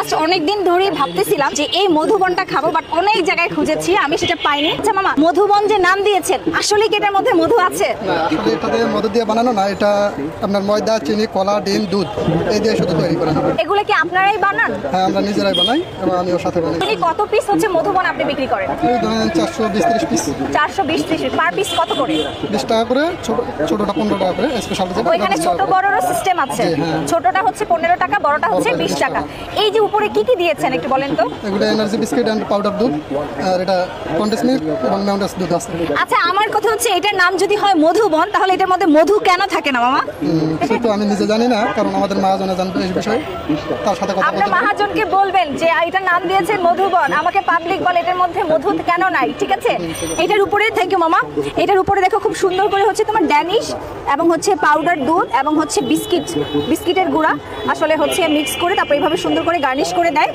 Last অনেকদিন ধরেই ভাবতেছিলাম যে এই মধুবনটা খাবো, বাট অনেক জায়গায় খুঁজেছি, আমি সেটা পাইনি। আচ্ছা মামা, মধুবন যে নাম দিয়েছেন, আসলে কি এটার মধ্যে মধু আছে? না, আসলে এটাতে মধু দিয়ে বানানো না, এটা আপনার ময়দা, চিনি, কলা, ডিম, দুধ এই দিয়ে শুধু তৈরি করা হবে। এগুলো কি আপনারাই বানান? হ্যাঁ, আমরা নিজেরাই বানাই এবং আমি ওর সাথে বানাই। আপনি কত পিস হচ্ছে মধুবন আপনি বিক্রি করেন? এই ধরেন 420-30 পিস। 420 পার পিস কত করে? 20 টাকা করে, ছোটটা 15 টাকা করে, স্পেশাল যেটা ওইখানে ছোট বড়রও সিস্টেম আছে? হ্যাঁ। ছোটটা হচ্ছে 15 টাকা, বড়টা হচ্ছে 20 টাকা। এই যে উপরে কি কি দিয়েছেন একটু বলেন তো? এগুলো এনার্জি বিস্কিট এন্ড পাউডার দুধ, আর এটা কন্ডেন্স মিল্ক এবং মেয়নিজ দুধ আছে। আচ্ছা, আমার কথা হচ্ছে এটার নাম যদি হয় মধুবন, তাহলে এটার মধ্যে মধু কেন থাকে না মামা? সেটা আমি নিজে জানি না, কারণ আমাদের মহাজনে জানবে এই বিষয়ে, তার সাথে কথা আপনার বলতে হবে। মহাজনকে বলবেন যে এটার নাম দিয়েছেন মধুবন, আমাকে পাবলিক বলে এটার মধ্যে মধু কেন নাই, ঠিক আছে? এটার উপরে থ্যাংক ইউ মামা। এটার উপরে দেখো খুব সুন্দর করে হচ্ছে তোমার ড্যানিশ এবং হচ্ছে পাউডার দুধ এবং হচ্ছে বিস্কিটের গুঁড়া আসলে হচ্ছে মিক্স করে তারপর এইভাবে সুন্দর করে গার্নিশ করে দেয়।